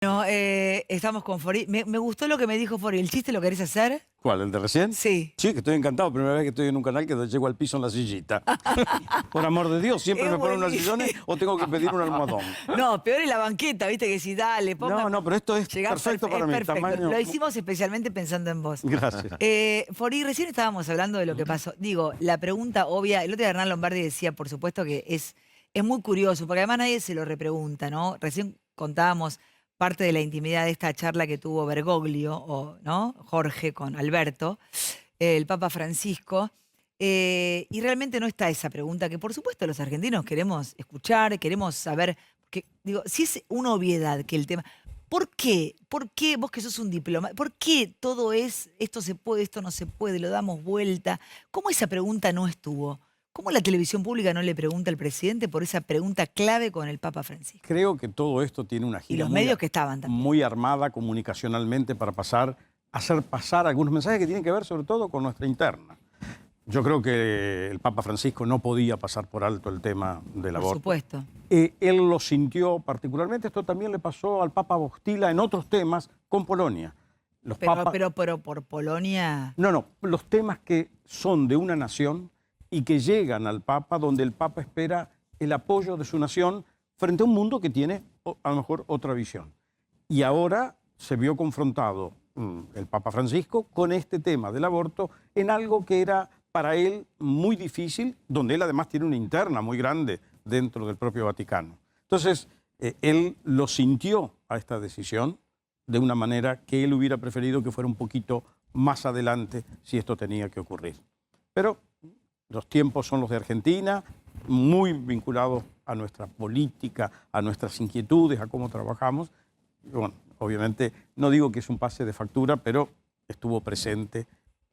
No, estamos con Fori. Me gustó lo que me dijo Fori. ¿El chiste lo querés hacer? ¿Cuál? ¿El de recién? Sí. Sí, que estoy encantado. Primera vez que estoy en un canal que llego al piso en la sillita. Por amor de Dios, siempre Es me ponen unos buenísimo. sillones o tengo que pedir un almohadón. No, peor es la banqueta, viste que si dale, ponga. No, pero esto es Llegás perfecto para es mí. perfecto. Tamaño... Lo hicimos especialmente pensando en vos. Gracias. Fori, recién estábamos hablando de lo que pasó. Digo, la pregunta obvia, el otro día Hernán Lombardi decía, por supuesto, que es muy curioso, porque además nadie se lo repregunta, ¿no? Recién contábamos parte de la intimidad de esta charla que tuvo Bergoglio, ¿no? Jorge con Alberto, el Papa Francisco. Y realmente no está esa pregunta que, por supuesto, los argentinos queremos escuchar, queremos saber. Que, digo, si es una obviedad que el tema. ¿Por qué? ¿Por qué vos que sos un diplomata? ¿Por qué todo es, esto se puede, esto no se puede, lo damos vuelta? ¿Cómo esa pregunta no estuvo? ¿Cómo la televisión pública no le pregunta al presidente por esa pregunta clave con el Papa Francisco? Creo que todo esto tiene una Y gira los medios que estaban también. muy armada comunicacionalmente para hacer pasar algunos mensajes que tienen que ver sobre todo con nuestra interna. Yo creo que el Papa Francisco no podía pasar por alto el tema del aborto. Por supuesto. Él lo sintió particularmente. Esto también le pasó al Papa Bostila en otros temas con Polonia. Pero por Polonia. No, los temas que son de una nación y que llegan al Papa, donde el Papa espera el apoyo de su nación frente a un mundo que tiene a lo mejor otra visión. Y ahora se vio confrontado el Papa Francisco con este tema del aborto en algo que era para él muy difícil, donde él además tiene una interna muy grande dentro del propio Vaticano. Entonces, él lo sintió a esta decisión de una manera que él hubiera preferido que fuera un poquito más adelante si esto tenía que ocurrir. Pero los tiempos son los de Argentina, muy vinculados a nuestra política, a nuestras inquietudes, a cómo trabajamos. Y bueno, obviamente no digo que es un pase de factura, pero estuvo presente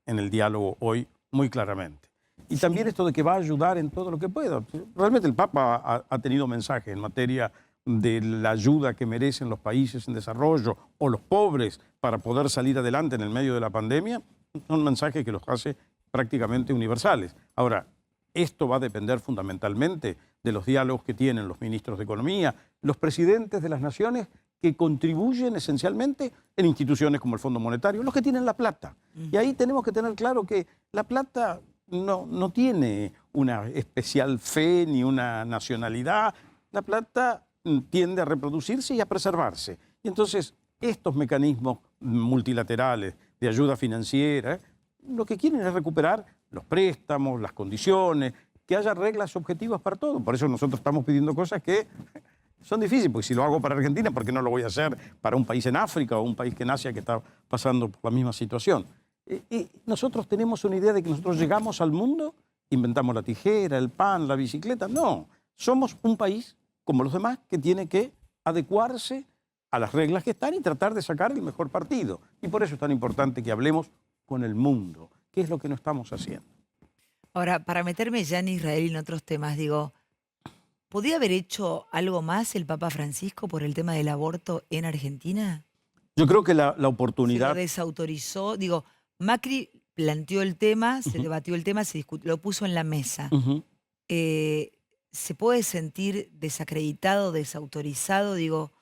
en el diálogo hoy muy claramente. Y también esto de que va a ayudar en todo lo que pueda. Realmente el Papa ha tenido mensajes en materia de la ayuda que merecen los países en desarrollo o los pobres para poder salir adelante en el medio de la pandemia. Son mensajes que los hace prácticamente universales. Ahora, esto va a depender fundamentalmente de los diálogos que tienen los ministros de Economía, los presidentes de las naciones que contribuyen esencialmente en instituciones como el Fondo Monetario, los que tienen la plata. Y ahí tenemos que tener claro que la plata no tiene una especial fe ni una nacionalidad. La plata tiende a reproducirse y a preservarse. Y entonces estos mecanismos multilaterales de ayuda financiera lo que quieren es recuperar los préstamos, las condiciones, que haya reglas objetivas para todo. Por eso nosotros estamos pidiendo cosas que son difíciles, porque si lo hago para Argentina, ¿por qué no lo voy a hacer para un país en África o un país que en Asia que está pasando por la misma situación? Y nosotros tenemos una idea de que nosotros llegamos al mundo, inventamos la tijera, el pan, la bicicleta. No, somos un país como los demás que tiene que adecuarse a las reglas que están y tratar de sacar el mejor partido. Y por eso es tan importante que hablemos con el mundo, que es lo que no estamos haciendo. Ahora, para meterme ya en Israel y en otros temas, digo, ¿podía haber hecho algo más el Papa Francisco por el tema del aborto en Argentina? Yo creo que la Se oportunidad... lo desautorizó. Digo, Macri planteó el tema, se debatió el tema, se lo puso en la mesa. ¿Se puede sentir desacreditado, desautorizado? Digo,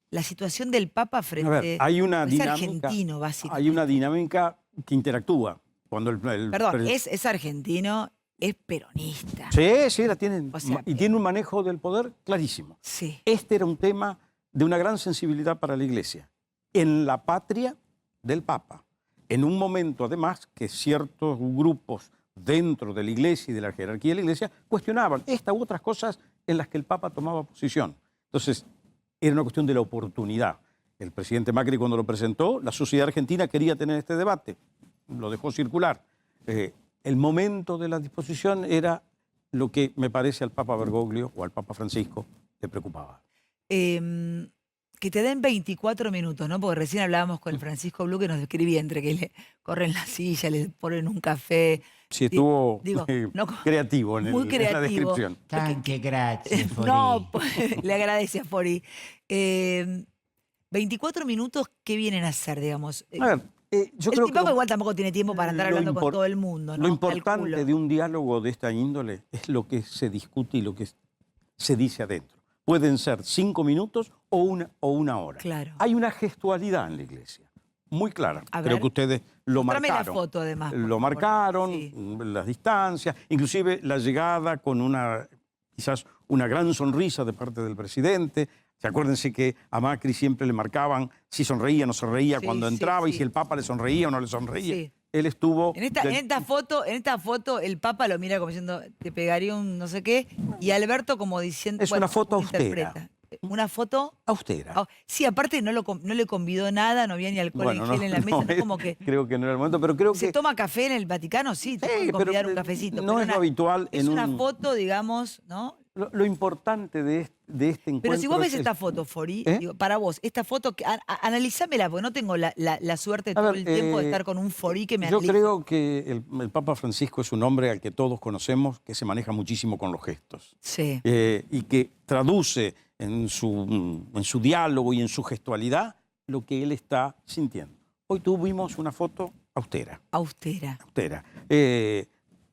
la situación del Papa frente... A ver, hay una es dinámica, argentino, básicamente. hay una dinámica que interactúa. Cuando Perdón, es argentino, es peronista. Sí, la tienen. O sea, y tiene un manejo del poder clarísimo. Sí. Este era un tema de una gran sensibilidad para la Iglesia. En la patria del Papa. En un momento, además, que ciertos grupos dentro de la Iglesia y de la jerarquía de la Iglesia cuestionaban esta u otras cosas en las que el Papa tomaba posición. Entonces, era una cuestión de la oportunidad. El presidente Macri, cuando lo presentó, la sociedad argentina quería tener este debate. Lo dejó circular. El momento de la disposición era lo que me parece al Papa Bergoglio o al Papa Francisco le preocupaba. Que te den 24 minutos, ¿no? Porque recién hablábamos con el Francisco Blue que nos describía entre que le corren la silla, le ponen un café. Sí, estuvo Muy creativo en la creativo. descripción. Tanque, gracias, Fori. No, le agradece a Fori. 24 minutos, ¿qué vienen a hacer, digamos? A ver, yo creo que Papa igual tampoco tiene tiempo para andar hablando con todo el mundo, ¿no? Lo importante de un diálogo de esta índole es lo que se discute y lo que se dice adentro. Pueden ser 5 minutos o una hora. Claro. Hay una gestualidad en la iglesia, muy clara. A Creo ver. que ustedes lo Mostrame la marcaron. foto, además, por Lo favor. marcaron, Sí. las distancias, inclusive la llegada con quizás una gran sonrisa de parte del presidente. Acuérdense que a Macri siempre le marcaban si sonreía o no sonreía Sí, cuando sí, entraba y sí. si el Papa le sonreía o no le sonreía. Sí. Él estuvo... En esta foto, el Papa lo mira como diciendo, te pegaría un no sé qué, y Alberto como diciendo... Es una foto uno austera. interpreta. ¿Una foto? austera. Sí, aparte no le convidó nada, no había ni alcohol en gel en la mesa, no es como que... creo que no era el momento, pero creo ¿Se que... toma café en el Vaticano? Sí, te pueden pero convidar un cafecito. no pero es lo habitual es en una un... foto, digamos, ¿no? Lo importante de este encuentro... Pero si vos ves es esta foto, Fori, ¿Eh? digo, para vos, esta foto, analizámela, porque no tengo la suerte A todo ver, el tiempo de estar con un Fori que me Yo analice. creo que el Papa Francisco es un hombre al que todos conocemos que se maneja muchísimo con los gestos. Sí. Y que traduce en su diálogo y en su gestualidad lo que él está sintiendo. Hoy tuvimos una foto austera. Austera. Austera.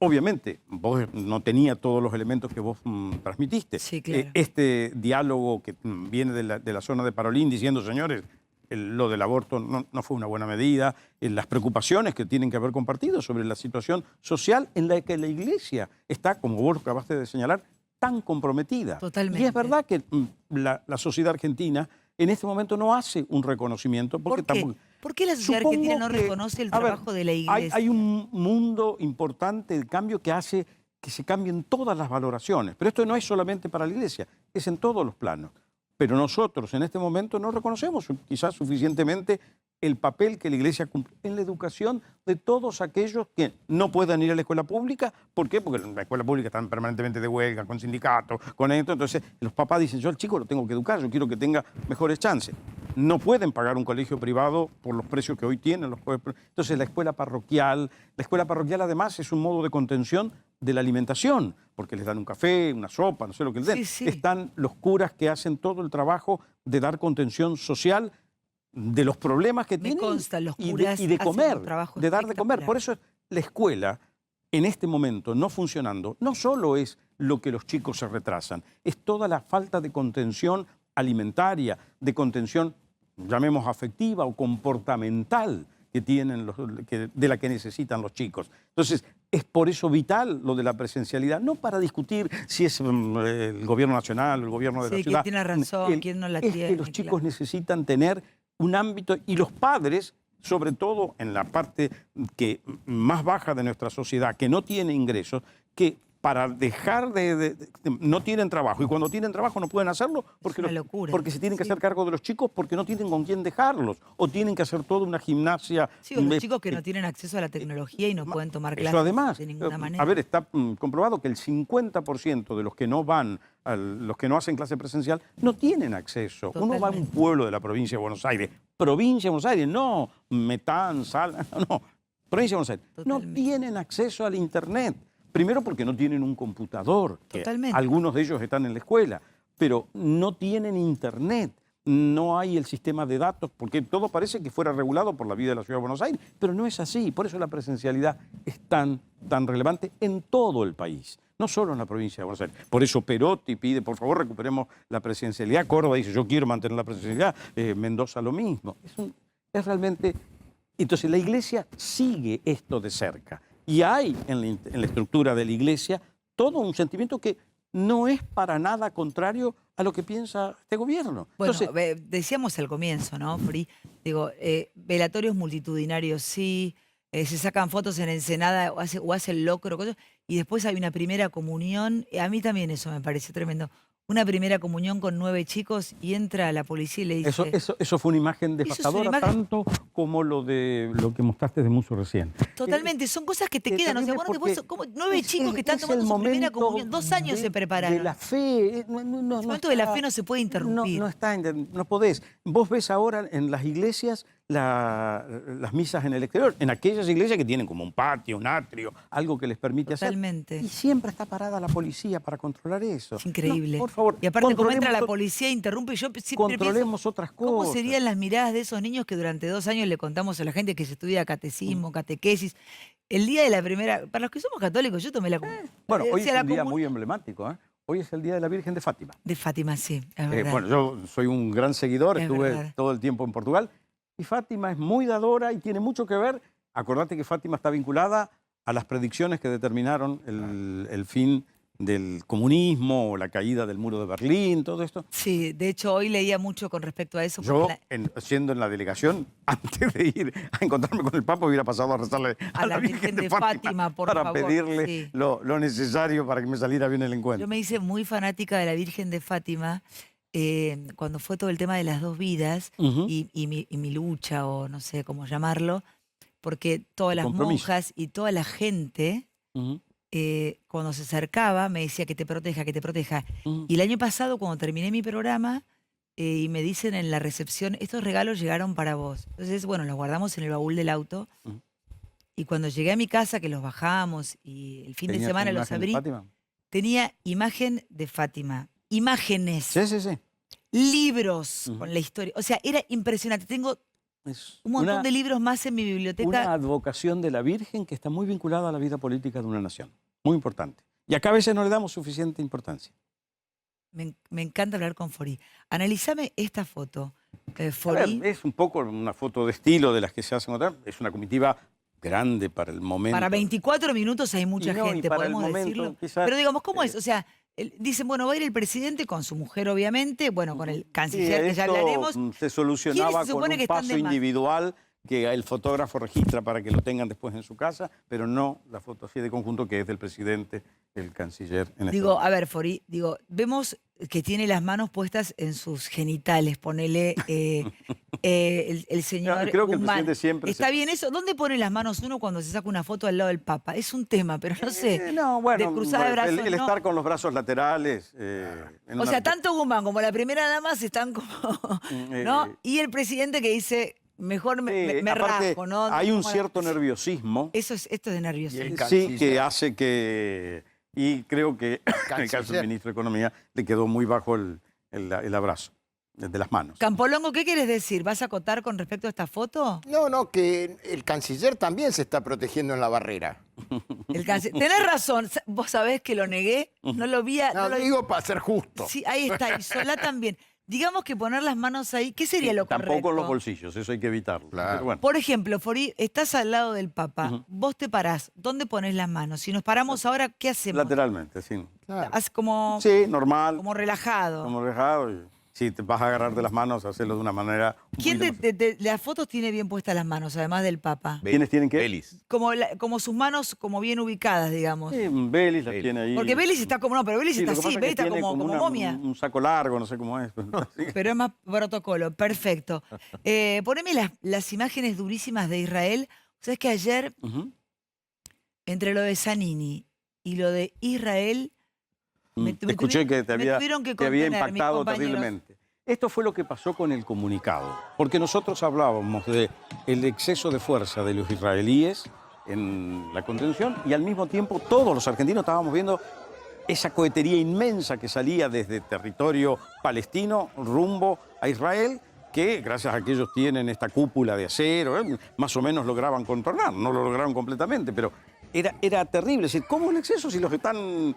Obviamente, vos no tenía todos los elementos que vos transmitiste. Sí, claro. Este diálogo que viene de la zona de Parolín diciendo, señores, lo del aborto no fue una buena medida, las preocupaciones que tienen que haber compartido sobre la situación social en la que la Iglesia está, como vos acabaste de señalar, tan comprometida. Totalmente. Y es verdad que la sociedad argentina en este momento no hace un reconocimiento. Porque ¿Por qué? tampoco... ¿Por qué la sociedad Supongo argentina no que, reconoce el a ver, trabajo de la Iglesia? Hay un mundo importante de cambio que hace que se cambien todas las valoraciones. Pero esto no es solamente para la Iglesia, es en todos los planos. Pero nosotros en este momento no reconocemos quizás suficientemente el papel que la Iglesia cumple en la educación de todos aquellos que no puedan ir a la escuela pública. ¿Por qué? Porque en la escuela pública están permanentemente de huelga, con sindicatos, con esto. Entonces los papás dicen, yo al chico lo tengo que educar, yo quiero que tenga mejores chances. No pueden pagar un colegio privado por los precios que hoy tienen. Entonces la escuela parroquial además es un modo de contención de la alimentación, porque les dan un café, una sopa, no sé lo que les den. Sí, sí. Están los curas que hacen todo el trabajo de dar contención social de los problemas que Me tienen consta, los y curas de hacen comer, un trabajo de dar de comer. espectacular. Por eso la escuela, en este momento no funcionando, no solo es lo que los chicos se retrasan, es toda la falta de contención alimentaria, de contención, llamemos afectiva o comportamental que tienen de la que necesitan los chicos. Entonces, es por eso vital lo de la presencialidad, no para discutir si es el gobierno nacional o el gobierno de la Sí, ciudad. quién tiene razón, quién no la es tiene. que los chicos claro. necesitan tener un ámbito, y los padres, sobre todo en la parte más baja de nuestra sociedad, que no tiene ingresos, que para dejar no tienen trabajo, y cuando tienen trabajo no pueden hacerlo porque, una locura. porque se tienen que Sí. hacer cargo de los chicos, porque no tienen con quién dejarlos, o tienen que hacer toda una gimnasia. Sí, o los chicos que no tienen acceso a la tecnología y no pueden tomar clases Eso además, de ninguna manera. a ver, está comprobado que el 50% de los que no van, los que no hacen clase presencial, no tienen acceso. Uno va a un Totalmente. pueblo de la provincia de Buenos Aires, provincia de Buenos Aires, no Metán, Salta, no, provincia de Buenos Aires, no Totalmente. tienen acceso al Internet. Primero porque no tienen un computador, que Totalmente. algunos de ellos están en la escuela, pero no tienen Internet. No hay el sistema de datos, porque todo parece que fuera regulado por la vida de la Ciudad de Buenos Aires, pero no es así. Por eso la presencialidad es tan relevante en todo el país, no solo en la provincia de Buenos Aires. Por eso Perotti pide, por favor, recuperemos la presencialidad. Córdoba dice, yo quiero mantener la presencialidad. Mendoza lo mismo. Es realmente... Entonces la Iglesia sigue esto de cerca. Y hay en la estructura de la Iglesia todo un sentimiento que no es para nada contrario a lo que piensa este gobierno. Bueno, Entonces, decíamos al comienzo, ¿no, Fri? Digo, velatorios multitudinarios sí, se sacan fotos en Ensenada o hace el locro, cosas, y después hay una primera comunión. A mí también eso me pareció tremendo. Una primera comunión con 9 chicos y entra la policía y le dice... eso fue una imagen Eso es una devastadora, imagen- tanto como lo que mostraste de Musso recién. Totalmente, son cosas que te es quedan. O sea, terrible bueno, porque vos, como 9 chicos que están es tomando el su primera momento comunión, 2 años se prepararon. De la fe. El momento de la fe no se puede interrumpir. No podés. Vos ves ahora en las iglesias las misas en el exterior, en aquellas iglesias que tienen como un patio, un atrio, algo que les permite Totalmente. hacer. Y siempre está parada la policía para controlar eso. Es increíble. No, por favor, Y aparte, como entra la controlemos- policía e interrumpe, yo siempre controlemos pienso, otras cosas. ¿cómo serían las miradas de esos niños que durante 2 años le contamos a la gente que se estudia catecismo, catequesis? El día de la primera, para los que somos católicos, yo tomé la comunión. Bueno, hoy O sea, es la un día comunión- muy emblemático, ¿eh? Hoy es el Día de la Virgen de Fátima. De Fátima, sí, es verdad. Bueno, yo soy un gran seguidor, Es estuve verdad. todo el tiempo en Portugal. Y Fátima es muy dadora y tiene mucho que ver. Acordate que Fátima está vinculada a las predicciones que determinaron el fin del comunismo, o la caída del muro de Berlín, todo esto. Sí, de hecho hoy leía mucho con respecto a eso. Yo, porque siendo en la delegación, antes de ir a encontrarme con el Papa, hubiera pasado a rezarle a la Virgen de Fátima por para favor, pedirle sí. lo necesario para que me saliera bien el encuentro. Yo me hice muy fanática de la Virgen de Fátima cuando fue todo el tema de las dos vidas Ujú. y mi lucha, o no sé cómo llamarlo, porque todas las Compromiso. monjas y toda la gente, Ujú, cuando se acercaba, me decía que te proteja, que te proteja. ujú. Y el año pasado, cuando terminé mi programa, y me dicen en la recepción, estos regalos llegaron para vos. Entonces, bueno, los guardamos en el baúl del auto. Ujú. Y cuando llegué a mi casa, que los bajamos y el fin de ¿Tenías semana una los imagen de abrí, Fátima? tenía imagen de Fátima, imágenes, Sí, sí, sí. libros Ujú. con la historia. O sea, era impresionante. Tengo Es un montón de libros más en mi biblioteca. una advocación de la Virgen que está muy vinculada a la vida política de una nación. Muy importante. Y acá a veces no le damos suficiente importancia. Me encanta hablar con Fori. Analízame esta foto. A ver, Fori, es un poco una foto de estilo de las que se hacen otra. Es una comitiva grande para el momento. para 24 minutos hay mucha Y no, y gente, para el podemos momento, decirlo. quizás, Pero digamos, ¿cómo es? O sea, dicen, bueno, va a ir el presidente con su mujer, obviamente, bueno, con el canciller, que ya esto, hablaremos. se solucionaba ¿Quiénes se con supone un que están paso de más? individual que el fotógrafo registra para que lo tengan después en su casa, pero no la fotografía de conjunto que es del presidente, el canciller. En este Digo, momento. a ver, Fori, digo, vemos que tiene las manos puestas en sus genitales, ponele el señor creo que el Guzmán. presidente siempre ¿Está se- bien eso? ¿Dónde pone las manos uno cuando se saca una foto al lado del Papa? Es un tema, pero no sé. No, bueno, de cruzada de brazos, el no. estar con los brazos laterales. O sea, tanto Guzmán como la primera dama se están como, ¿no? Y el presidente que dice, mejor me aparte, rajo, ¿no? hay un Como- cierto nerviosismo. Esto es de nerviosismo. el Sí, canciller. que hace que... Y creo que en el caso del Canciller. ministro de Economía le quedó muy bajo el abrazo de las manos. Campolongo, ¿qué quieres decir? ¿Vas a acotar con respecto a esta foto? No, que el canciller también se está protegiendo en la barrera. Tenés razón, vos sabés que lo negué, no lo vi. No, lo digo para ser justo. Sí, ahí está, y Solá también. Digamos que poner las manos ahí, ¿qué sería lo correcto? Tampoco en los bolsillos, eso hay que evitarlo. Claro. Pero bueno. Por ejemplo, Fori, estás al lado del Papa, Ujú. vos te parás, ¿dónde pones las manos? Si nos paramos ahora, ¿qué hacemos? Lateralmente, sí. Claro. Haz como, Sí, normal, como relajado. como dejado. Y si te vas a agarrar de las manos, hacerlo de una manera... un ¿Quién poquito de las fotos tiene bien puestas las manos, además del Papa? ¿Quiénes tienen que? Belis. Como sus manos como bien ubicadas, digamos. Sí, Belis las Belis. tiene ahí. Porque Belis está como, no, pero Belis Sí, está lo que así, pasa es Belis que está tiene como momia. un saco largo, no sé cómo es. Sí. Pero es más protocolo, perfecto. Poneme las imágenes durísimas de Israel. ¿Sabes que ayer, Ujú. entre lo de Zanini y lo de Israel, me Escuché que te me había, tuvieron que te había contener, mis impactado compañeros. terriblemente. Esto fue lo que pasó con el comunicado, porque nosotros hablábamos de el exceso de fuerza de los israelíes en la contención y al mismo tiempo todos los argentinos estábamos viendo esa cohetería inmensa que salía desde territorio palestino rumbo a Israel, que gracias a que ellos tienen esta cúpula de acero, más o menos lograban contornar, no lo lograron completamente, pero era terrible. Es decir, ¿cómo el exceso si los están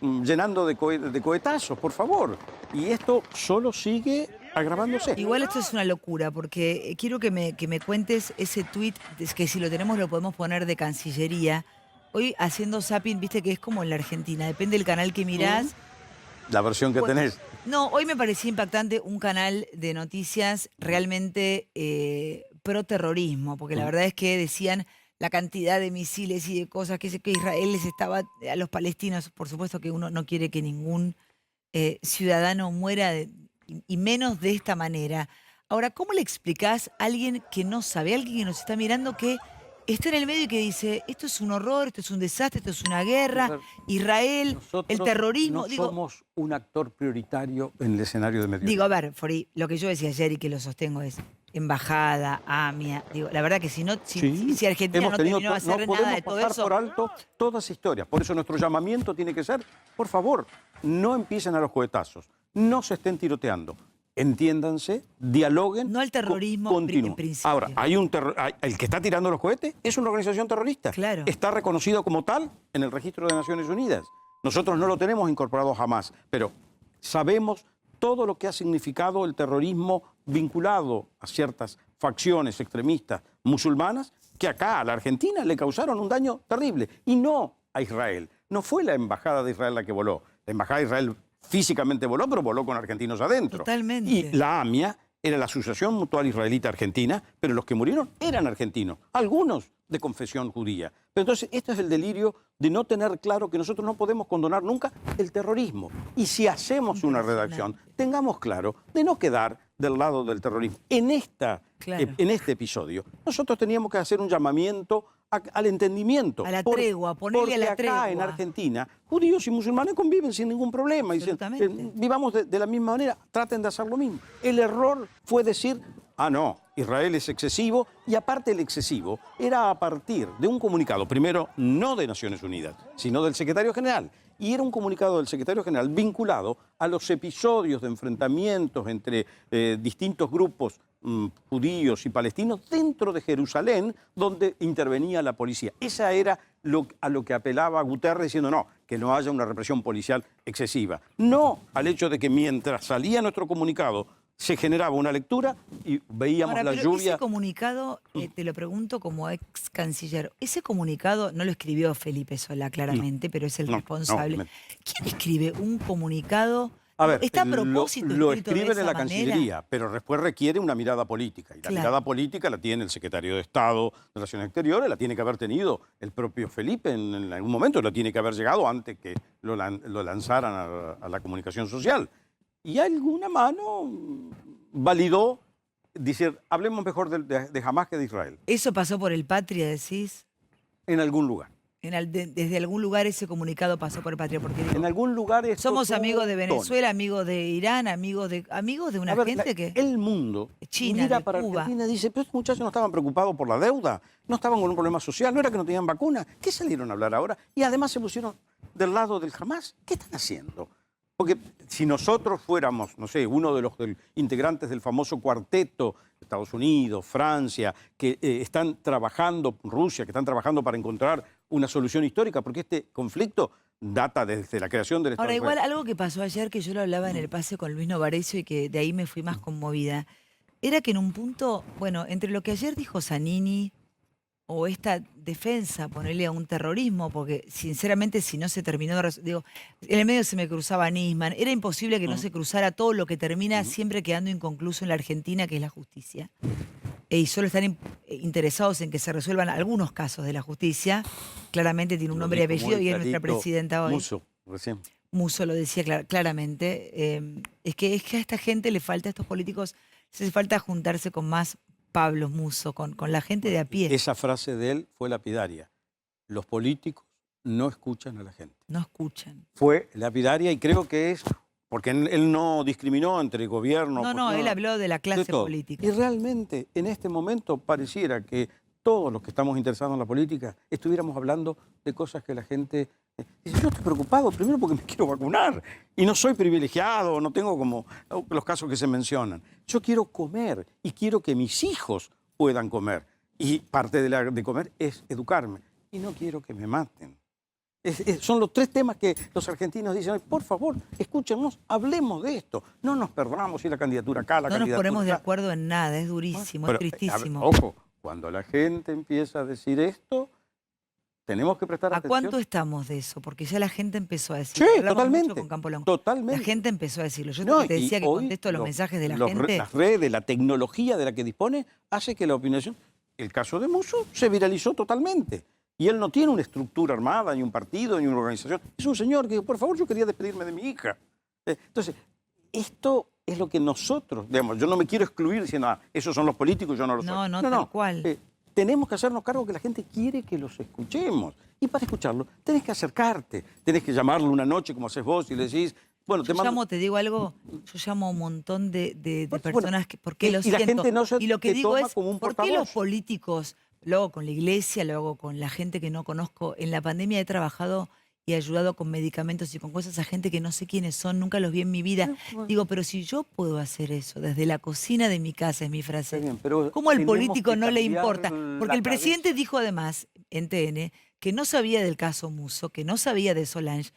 llenando de cohetazos, por favor? Y esto solo sigue agravándose. Igual esto es una locura, porque quiero que me cuentes ese tuit, es que si lo tenemos lo podemos poner de Cancillería. Hoy haciendo zapping, viste que es como en la Argentina, depende del canal que mirás. La versión que Bueno, tenés. No, hoy me parecía impactante un canal de noticias realmente pro terrorismo, porque la verdad es que decían la cantidad de misiles y de cosas que Israel les estaba a los palestinos. Por supuesto que uno no quiere que ningún ciudadano muera y menos de esta manera. Ahora, ¿cómo le explicás a alguien que no sabe, a alguien que nos está mirando, que está en el medio y que dice, esto es un horror, esto es un desastre, esto es una guerra, Israel, Nosotros el terrorismo? no Digo, somos un actor prioritario en el escenario de Medio Digo, a ver, Fori, lo que yo decía ayer y que lo sostengo es embajada, AMIA. Digo, la verdad que si Argentina Hemos no tenido terminó de no hacer podemos nada de todo pasar eso, por alto toda esa historia. Por eso nuestro llamamiento tiene que ser, por favor, no empiecen a los cohetazos, no se estén tiroteando. Entiéndanse, dialoguen. No al terrorismo continúen. en principio. Ahora, el que está tirando los cohetes es una organización terrorista. Claro. Está reconocido como tal en el registro de Naciones Unidas. Nosotros no lo tenemos incorporado jamás, pero sabemos todo lo que ha significado el terrorismo vinculado a ciertas facciones extremistas musulmanas que acá a la Argentina le causaron un daño terrible. Y no a Israel. No fue la embajada de Israel la que voló. La embajada de Israel físicamente voló, pero voló con argentinos adentro. Totalmente. Y la AMIA era la Asociación Mutual Israelita Argentina, pero los que murieron eran argentinos, algunos de confesión judía. Pero entonces, este es el delirio de no tener claro que nosotros no podemos condonar nunca el terrorismo. Y si hacemos una redacción, tengamos claro de no quedar del lado del terrorismo. En este episodio, nosotros teníamos que hacer un llamamiento al entendimiento. A la tregua, ponerle a la tregua. Porque acá en Argentina, judíos y musulmanes conviven sin ningún problema. Y dicen, vivamos de la misma manera, traten de hacer lo mismo. El error fue decir, no, Israel es excesivo, y aparte el excesivo era a partir de un comunicado, primero no de Naciones Unidas, sino del secretario general. Y era un comunicado del secretario general vinculado a los episodios de enfrentamientos entre distintos grupos judíos y palestinos dentro de Jerusalén, donde intervenía la policía. Esa era a lo que apelaba Guterres, diciendo no, que no haya una represión policial excesiva. No al hecho de que mientras salía nuestro comunicado se generaba una lectura y veíamos la lluvia. Ese comunicado, te lo pregunto como ex canciller, ese comunicado no lo escribió Felipe Solá claramente, pero es el responsable. ¿Quién escribe un comunicado? A ver, ¿Está a propósito lo escrito de escriben en esa la manera? Cancillería, pero después requiere una mirada política. Y la mirada política la tiene el secretario de Estado de Relaciones Exteriores, la tiene que haber tenido el propio Felipe en algún momento, la tiene que haber llegado antes que lo lanzaran a la comunicación social. Y alguna mano validó decir, hablemos mejor de Hamás que de Israel. ¿Eso pasó por el Patria, decís? En algún lugar. Desde algún lugar ese comunicado pasó por el Patria. Porque digo, en algún lugar somos amigos de Venezuela, amigos de Irán, amigos de una gente que... El mundo China, mira de para Cuba. Argentina y dice, pero estos muchachos no estaban preocupados por la deuda, no estaban con un problema social, no era que no tenían vacuna. ¿Qué salieron a hablar ahora? Y además se pusieron del lado del Hamás. ¿Qué están haciendo? Porque si nosotros fuéramos, no sé, uno de los integrantes del famoso cuarteto, Estados Unidos, Francia, que están trabajando, Rusia, que están trabajando para encontrar una solución histórica, porque este conflicto data desde la creación del Estado. Ahora, igual algo que pasó ayer, que yo lo hablaba en el pase con Luis Novarecio y que de ahí me fui más conmovida, era que en un punto, bueno, entre lo que ayer dijo Zanini o esta defensa, ponerle a un terrorismo, porque sinceramente si no se terminó, digo, en el medio se me cruzaba Nisman, era imposible que no se cruzara todo lo que termina siempre quedando inconcluso en la Argentina, que es la justicia. Y solo están interesados en que se resuelvan algunos casos de la justicia. Claramente tiene un nombre y apellido y es nuestra presidenta hoy. Musso lo decía claramente. Es que a esta gente le falta, a estos políticos, les hace falta juntarse con más Pablo Musso, con la gente de a pie. Esa frase de él fue lapidaria. Los políticos no escuchan a la gente. No escuchan. Fue lapidaria y creo que es... Porque él no discriminó entre gobierno... No, él habló de la clase política. Y realmente, en este momento, pareciera que todos los que estamos interesados en la política estuviéramos hablando de cosas que la gente... dice, yo estoy preocupado primero porque me quiero vacunar y no soy privilegiado, no tengo como los casos que se mencionan. Yo quiero comer y quiero que mis hijos puedan comer. Y parte de comer es educarme. Y no quiero que me maten. Son los tres temas que los argentinos dicen, por favor, escúchenos, hablemos de esto. No nos perdamos si la candidatura acá, la candidatura No nos ponemos acá. de acuerdo en nada, es durísimo, Pero, es tristísimo. ojo, cuando la gente empieza a decir esto, tenemos que prestar atención. ¿A cuánto estamos de eso? Porque ya la gente empezó a Sí, decirlo. totalmente. Con Campo Longo. Totalmente. La gente empezó a decirlo. Yo No, te decía y que hoy contesto los mensajes de la gente. Las redes, la tecnología de la que dispone, hace que la opinión... El caso de Musso se viralizó totalmente. Y él no tiene una estructura armada, ni un partido, ni una organización. Es un señor que, por favor, yo quería despedirme de mi hija. Entonces, esto es lo que nosotros, digamos, yo no me quiero excluir diciendo, esos son los políticos, yo no los soy. No, tal cual. Tenemos que hacernos cargo que la gente quiere que los escuchemos. Y para escucharlo, tenés que acercarte, tenés que llamarlo una noche, como haces vos, y le decís, bueno, te digo algo, yo llamo a un montón de personas que, ¿por qué lo siento? La gente no se y lo que digo toma es, como un ¿por qué los políticos, luego con la iglesia, luego con la gente que no conozco, en la pandemia he trabajado y ayudado con medicamentos y con cosas a gente que no sé quiénes son, nunca los vi en mi vida? Digo, pero si yo puedo hacer eso desde la cocina de mi casa, es mi frase, bien, pero ¿cómo al político que no le cambiar importa? Porque la el presidente cabeza. dijo además en TN que no sabía del caso Musso, que no sabía de Solange.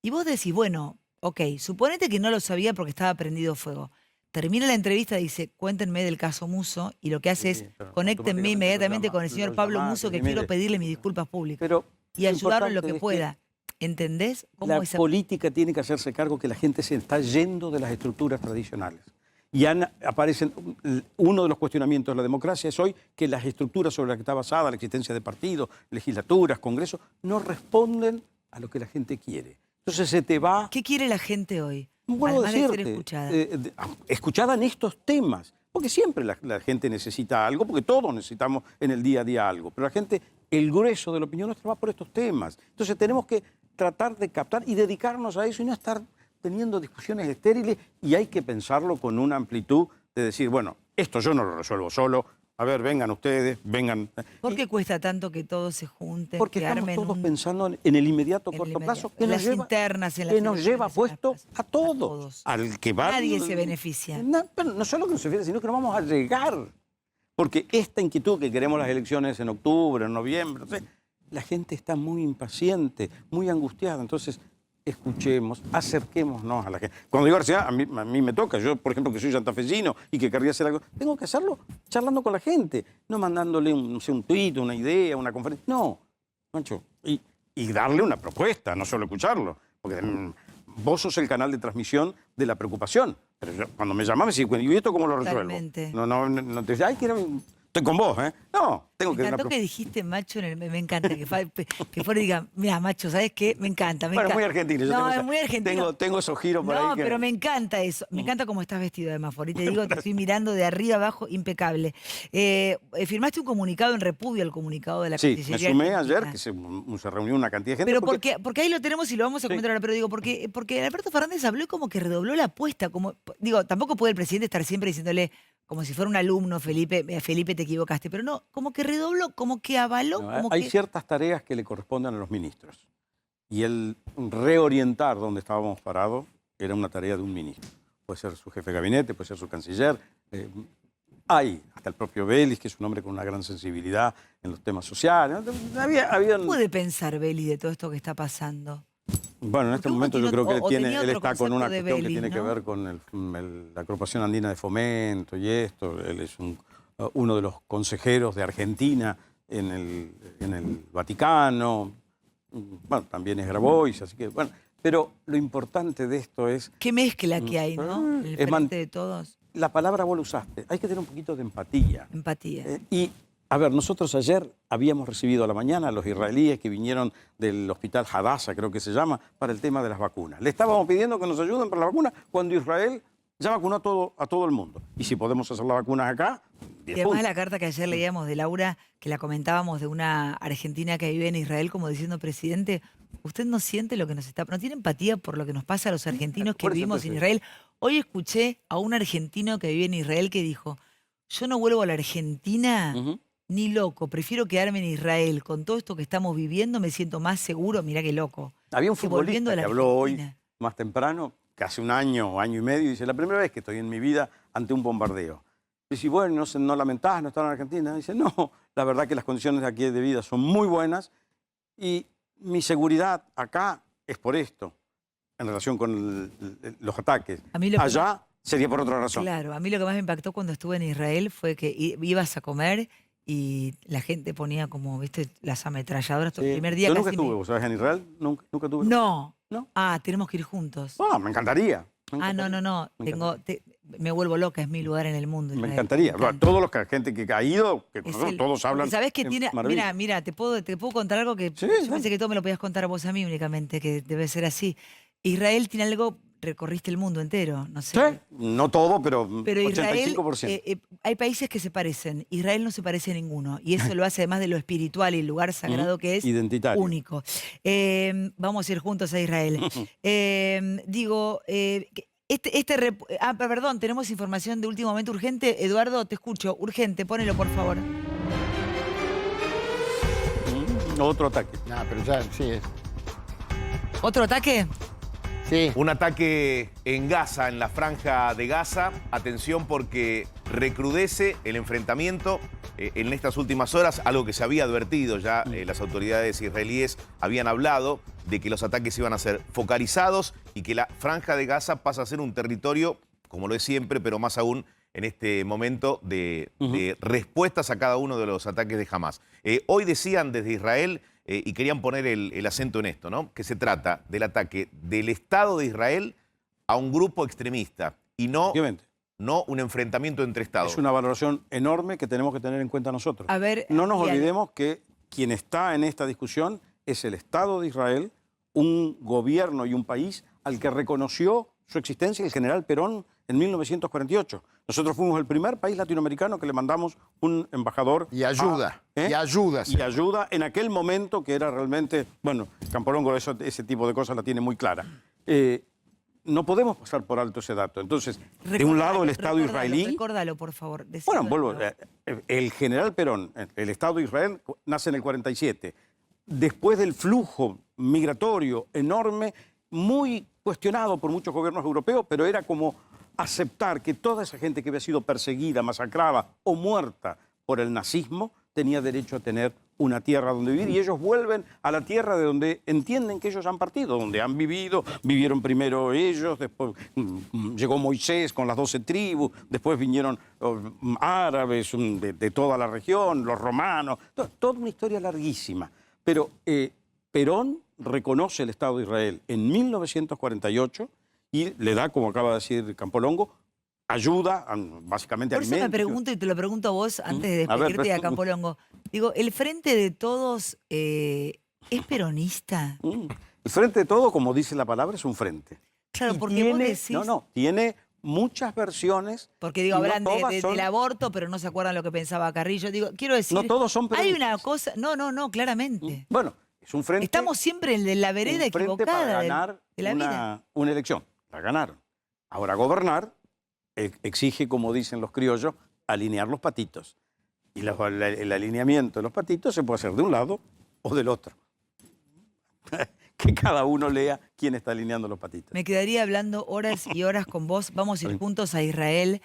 Y vos decís, bueno, ok, suponete que no lo sabía porque estaba prendido fuego. Termina la entrevista, dice, cuéntenme del caso Musso, y lo que hace Sí, es, pero conéctenme automáticamente inmediatamente lo con el señor llama- Pablo lo Musso, que llamaste, quiero mire. pedirle mis disculpas públicas. Pero Y lo ayudarlo en lo importante que es pueda. ¿Entendés? La Esa... política tiene que hacerse cargo que la gente se está yendo de las estructuras tradicionales. Y aparecen, uno de los cuestionamientos de la democracia es hoy que las estructuras sobre las que está basada la existencia de partidos, legislaturas, congresos, no responden a lo que la gente quiere. Entonces se te va... ¿Qué quiere la gente hoy? Vuelvo a Además de ser decirte, escuchada. escuchada en estos temas, porque siempre la gente necesita algo, porque todos necesitamos en el día a día algo, pero la gente, el grueso de la opinión nuestra va por estos temas. Entonces tenemos que tratar de captar y dedicarnos a eso y no estar teniendo discusiones estériles, y hay que pensarlo con una amplitud de decir, bueno, esto yo no lo resuelvo solo, a ver, vengan ustedes, vengan... ¿Por qué cuesta tanto que todos se junten, Porque que estamos armen todos un... pensando en el inmediato en el corto plazo, inmediato, que en nos las lleva, internas, en las que nos lleva elecciones, en las puesto plazas, a todos. Al que va... Nadie se beneficia. No, pero no solo que no se beneficia, sino que no vamos a llegar. Porque esta inquietud que queremos las elecciones en octubre, en noviembre, no sé, la gente está muy impaciente, muy angustiada. Entonces, escuchemos, acerquémonos a la gente. Cuando digo Arcea, a mí me toca. Yo, por ejemplo, que soy santafesino y que querría hacer algo, tengo que hacerlo charlando con la gente, no mandándole no sé, un tuit, una idea, una conferencia. No, Mancho, y darle una propuesta, no solo escucharlo. Porque vos sos el canal de transmisión de la preocupación. Pero cuando me llamás, me decís, ¿y esto cómo lo resuelvo? Totalmente. No te decís, ay, estoy con vos, ¿eh? No, tengo que Me dar una encantó que dijiste macho en el... Me encanta que fuera y diga, mira, macho, ¿sabes qué? Me encanta, me Bueno, es encanta. muy argentino. Yo No, tengo es muy argentino. Tengo esos giros por ahí. No, que... pero me encanta eso. Me encanta cómo estás vestido además, Fori. Te digo, te estoy mirando de arriba abajo, impecable. Firmaste un comunicado en repudio al comunicado de la Sí, me Cancillería sumé argentina. ayer, que se reunió una cantidad de gente. Pero porque ahí lo tenemos y lo vamos a Sí. comentar ahora, pero digo, porque Alberto Fernández habló y como que redobló la apuesta, como, digo, tampoco puede el presidente estar siempre diciéndole, como si fuera un alumno, Felipe, te equivocaste, pero no, como que redobló, como que avaló, No, como hay que... ciertas tareas que le corresponden a los ministros. Y el reorientar donde estábamos parados era una tarea de un ministro. Puede ser su jefe de gabinete, puede ser su canciller. Hay hasta el propio Vélez, que es un hombre con una gran sensibilidad en los temas sociales. ¿Qué puede pensar Beli de todo esto que está pasando? Bueno, en este Porque uno momento yo tiene creo que o tenía él otro está con concepto una de cuestión que Belli, tiene que ¿no? ver con la agrupación andina de fomento y esto. Él es uno de los consejeros de Argentina en el Vaticano. Bueno, también es Grabois, así que bueno. Pero lo importante de esto es... Qué mezcla que hay, ¿no? En el es frente de todos. La palabra vos la usaste. Hay que tener un poquito de empatía. Empatía. A ver, nosotros ayer habíamos recibido a la mañana a los israelíes que vinieron del hospital Hadassah, creo que se llama, para el tema de las vacunas. Le estábamos pidiendo que nos ayuden para la vacuna cuando Israel ya vacunó a todo el mundo. Y si podemos hacer las vacunas acá, 10 Y además puntos. la carta que ayer leíamos de Laura, que la comentábamos de una argentina que vive en Israel, como diciendo, presidente, usted no siente lo que nos está... No tiene empatía por lo que nos pasa a los argentinos que Por eso vivimos te en digo. Israel. Hoy escuché a un argentino que vive en Israel que dijo, yo no vuelvo a la Argentina Ujú. ni loco, prefiero quedarme en Israel. Con todo esto que estamos viviendo me siento más seguro, mirá qué loco. Había un Que volviendo futbolista a que la habló hoy Argentina. más temprano, que hace un año o año y medio, y dice, la primera vez que estoy en mi vida ante un bombardeo. Dice, bueno, no lamentás no estar en Argentina. Dice, no, la verdad que las condiciones de aquí de vida son muy buenas y mi seguridad acá es por esto, en relación con los ataques. A mí lo que Allá sería por otra razón. Claro, a mí lo que más me impactó cuando estuve en Israel fue que ibas a comer y la gente ponía como, viste, las ametralladoras. Sí. El primer día Yo nunca casi me- estuve, ¿vos sabés? En Israel nunca tuve. No. ¿No? Ah, tenemos que ir juntos. Ah, me encantaría. Ah, no. Me Me vuelvo loca, es mi lugar en el mundo. Me Israel. encantaría. Me Bueno, encanta. todos los gente que ha ido, que Es conozco, el- todos hablan. ¿Sabés qué tiene? maravilla. Mira, te puedo contar algo que Sí, yo dale. pensé que todo me lo podías contar vos a mí únicamente, que debe ser así. Israel tiene algo, recorriste el mundo entero, no sé. Sí, no todo, pero, Pero Israel, 85%. hay países que se parecen. Israel no se parece a ninguno. Y eso lo hace, además de lo espiritual y el lugar sagrado que es, Identitario. único. Vamos a ir juntos a Israel. Perdón, tenemos información de último momento urgente. Eduardo, te escucho. Urgente, ponelo, por favor. Otro ataque. No, pero ya, sí. ¿Otro ataque? Sí. Un ataque en Gaza, en la franja de Gaza. Atención porque recrudece el enfrentamiento en estas últimas horas, algo que se había advertido ya, las autoridades israelíes habían hablado de que los ataques iban a ser focalizados y que la Franja de Gaza pasa a ser un territorio, como lo es siempre, pero más aún en este momento de respuestas a cada uno de los ataques de Hamás. Hoy decían desde Israel, y querían poner el acento en esto, ¿no?, que se trata del ataque del Estado de Israel a un grupo extremista y no un enfrentamiento entre Estados. Es una valoración enorme que tenemos que tener en cuenta nosotros. A ver, no nos bien. olvidemos que quien está en esta discusión es el Estado de Israel, un gobierno y un país al que reconoció su existencia el general Perón en 1948. Nosotros fuimos el primer país latinoamericano que le mandamos un embajador. Y ayuda, y ayuda. Y ayuda en aquel momento que era realmente, bueno, Campolongo ese tipo de cosas la tiene muy clara. No podemos pasar por alto ese dato. Entonces, de un lado el Estado israelí... Recórdalo, por favor. Bueno, vuelvo. El general Perón, el Estado de Israel, nace en el 47. Después del flujo migratorio enorme, muy cuestionado por muchos gobiernos europeos, pero era como aceptar que toda esa gente que había sido perseguida, masacrada o muerta por el nazismo tenía derecho a tener una tierra donde vivir, y ellos vuelven a la tierra de donde entienden que ellos han partido, donde han vivido, vivieron primero ellos, después llegó Moisés con las 12 tribus, después vinieron árabes de toda la región, los romanos, toda una historia larguísima. Pero Perón reconoce el Estado de Israel en 1948 y le da, como acaba de decir Campolongo, ayuda, básicamente Por eso alimentos. me pregunto, y te lo pregunto a vos antes de A ver, despedirte a Campolongo. Digo, ¿el Frente de Todos es peronista? El Frente de Todo, como dice la palabra, es un frente. Claro, Y porque vos decís... tiene muchas versiones. Porque digo, y no hablan todas son- del aborto, pero no se acuerdan lo que pensaba Carrillo. Digo, quiero decir... No todos son Hay peronistas. una cosa... No, claramente. Bueno, es un frente. Estamos siempre en la vereda un frente equivocada para ganar de la vida. una elección. La ganaron. Ahora, gobernar exige, como dicen los criollos, alinear los patitos. Y el alineamiento de los patitos se puede hacer de un lado o del otro. Que cada uno lea quién está alineando los patitos. Me quedaría hablando horas y horas con vos. Vamos a ir juntos a Israel.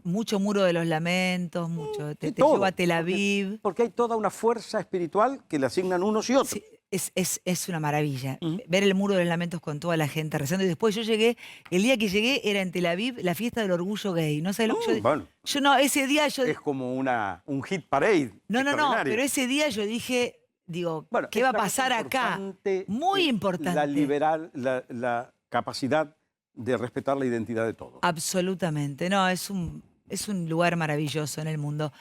Mucho Muro de los Lamentos, mucho. Te todo, llevo a Tel Aviv. Porque hay toda una fuerza espiritual que le asignan unos y otros. Sí, es una maravilla. Ver el Muro de los Lamentos con toda la gente rezando. Y después el día que llegué era en Tel Aviv la fiesta del orgullo gay. No sé lo que Bueno, yo no, ese día yo... es como un hit parade. No, extraordinario. pero ese día yo dije, Bueno, ¿qué es va a una pasar cosa acá? importante, Muy importante. La capacidad de respetar la identidad de todos. Absolutamente. No, es un lugar maravilloso en el mundo.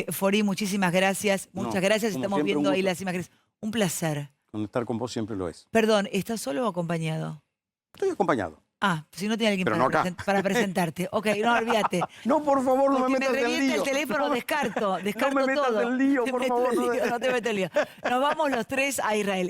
Fori, muchísimas gracias. Muchas gracias. como Estamos siempre, viendo un ahí gusto. las imágenes. Un placer. Estar con vos siempre lo es. Perdón, ¿estás solo o acompañado? Estoy acompañado. Ah, si no tiene alguien Pero para, no acá. para presentarte. Ok, no, olvídate. No, por favor, no Porque me metas en revienta lío. el teléfono, descarto no me metas todo. en lío, Te por meto favor. en lío, no te metas en lío. Nos vamos los tres a Israel.